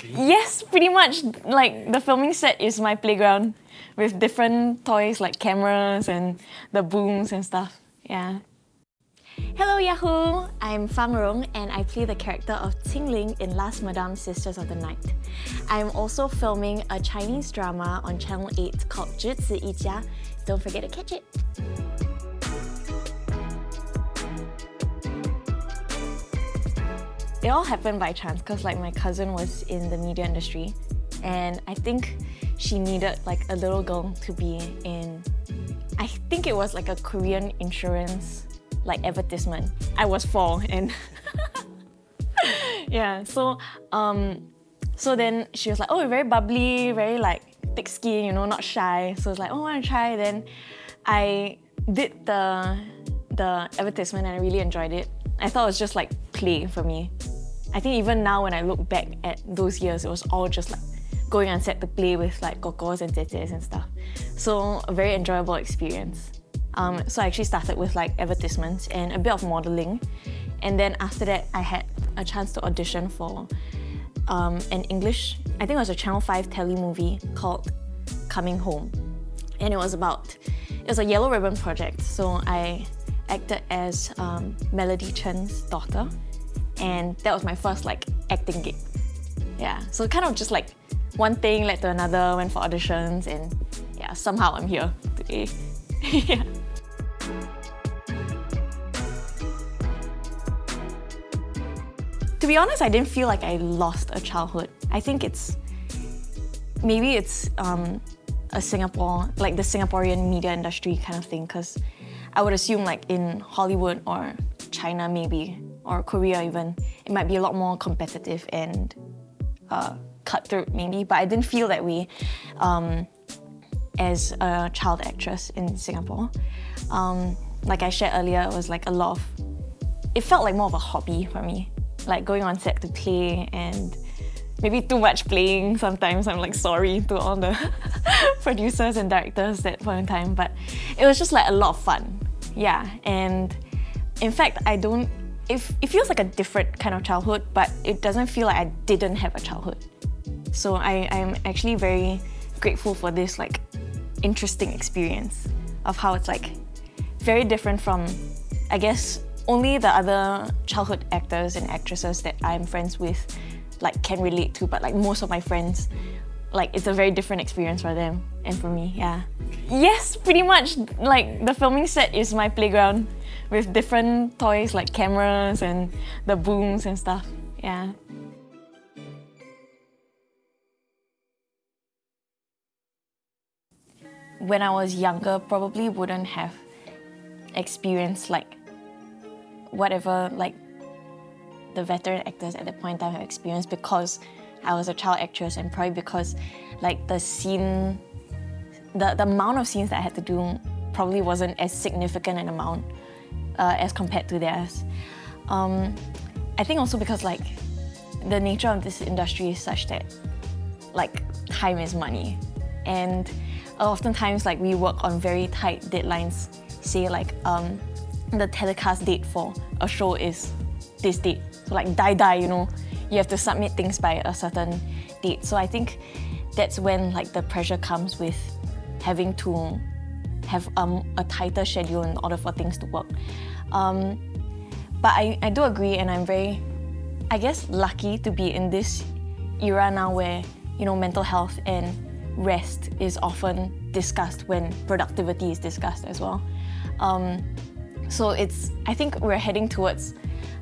Yes, pretty much. Like, the filming set is my playground with different toys like cameras and the booms and stuff. Yeah. Hello Yahoo! I'm Fang Rong and I play the character of Qing Ling in Last Madame Sisters of the Night. I'm also filming a Chinese drama on Channel 8 called 只此一家. Don't forget to catch it! It all happened by chance because like my cousin was in the media industry and I think she needed like a little girl to be in, I think it was like a Korean insurance like advertisement. I was 4 and yeah, so then she was like, oh, you're very bubbly, very like thick skin, you know, not shy. So I was like, oh, I want to try. Then I did the advertisement and I really enjoyed it. I thought it was just like play for me. I think even now when I look back at those years, it was all just like going on set to play with like kokos and tetes and stuff. So a very enjoyable experience. So I actually started with like advertisements and a bit of modeling. And then after that, I had a chance to audition for an English, I think it was a Channel 5 telly movie called Coming Home. And it was a yellow ribbon project. So I acted as Melody Chen's daughter. And that was my first like acting gig. Yeah, so kind of just like one thing led to another, went for auditions, and yeah, somehow I'm here today. Yeah. To be honest, I didn't feel like I lost a childhood. I think maybe it's a Singapore, like the Singaporean media industry kind of thing, because I would assume like in Hollywood or China maybe, or Korea even, it might be a lot more competitive and cutthroat maybe, but I didn't feel that way as a child actress in Singapore. Like I shared earlier, it was like it felt like more of a hobby for me, like going on set to play and maybe too much playing sometimes. I'm like sorry to all the producers and directors at that point in time, but it was just like a lot of fun. Yeah, and in fact, it feels like a different kind of childhood, but it doesn't feel like I didn't have a childhood. So I'm actually very grateful for this like interesting experience of how it's like very different from, I guess, only the other childhood actors and actresses that I'm friends with like can relate to, but like most of my friends, like it's a very different experience for them and for me, yeah. Yes, pretty much. Like the filming set is my playground with different toys like cameras and the booms and stuff, yeah. When I was younger, probably wouldn't have experienced like whatever like the veteran actors at that point in time have experienced, because I was a child actress and probably because like the amount of scenes that I had to do probably wasn't as significant an amount as compared to theirs. I think also because like the nature of this industry is such that like time is money, and oftentimes like we work on very tight deadlines. Say like the telecast date for a show is this date, so like die, you know, you have to submit things by a certain date. So I think that's when like the pressure comes with having to have a tighter schedule in order for things to work. But I do agree, and I'm very, I guess, lucky to be in this era now where, you know, mental health and rest is often discussed when productivity is discussed as well. So I think we're heading towards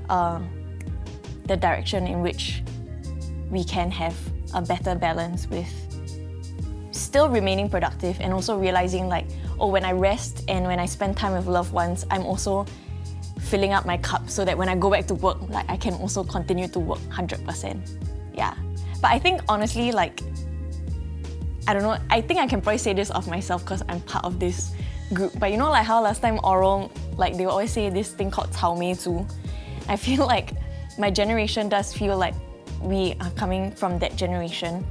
the direction in which we can have a better balance with still remaining productive and also realizing like, oh, when I rest and when I spend time with loved ones, I'm also filling up my cup so that when I go back to work, like I can also continue to work 100%. Yeah. But I think honestly, like, I don't know, I think I can probably say this of myself because I'm part of this group. But you know like how last time oral, like they always say this thing called 草莓族. I feel like my generation does feel like we are coming from that generation.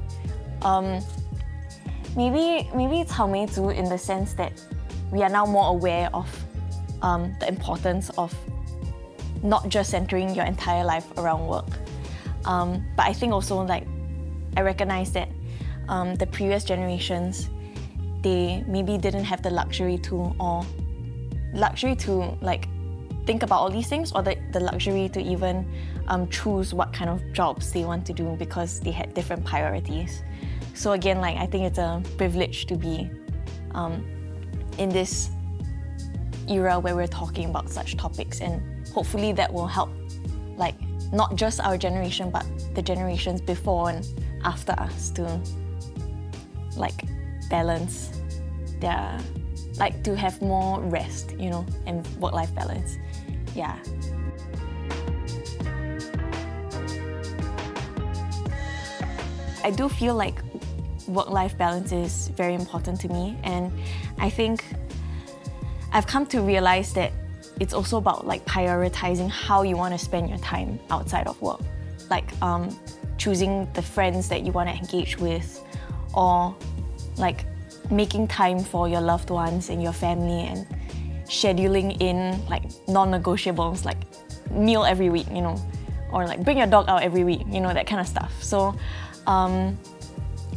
Maybe it's 草莓族 in the sense that we are now more aware of the importance of not just centering your entire life around work. But I think also like I recognize that the previous generations, they maybe didn't have the luxury to like think about all these things, or the luxury to even choose what kind of jobs they want to do because they had different priorities. So again, like, I think it's a privilege to be in this era where we're talking about such topics, and hopefully that will help, like, not just our generation but the generations before and after us to like balance their, like, to have more rest, you know, and work-life balance. Yeah. I do feel like work-life balance is very important to me, and I think I've come to realize that it's also about like prioritizing how you want to spend your time outside of work. Like choosing the friends that you want to engage with, or like making time for your loved ones and your family, and scheduling in like non-negotiables, like meal every week, you know, or like bring your dog out every week, you know, that kind of stuff. So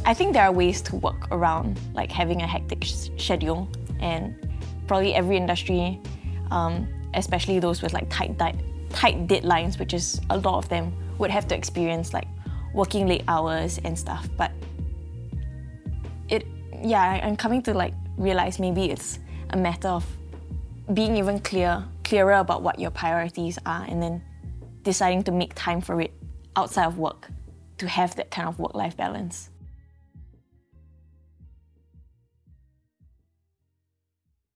I think there are ways to work around like having a hectic schedule, and probably every industry, especially those with like tight deadlines, which is a lot of them, would have to experience like working late hours and stuff. But I'm coming to like realize maybe it's a matter of being even clearer about what your priorities are, and then deciding to make time for it outside of work to have that kind of work-life balance.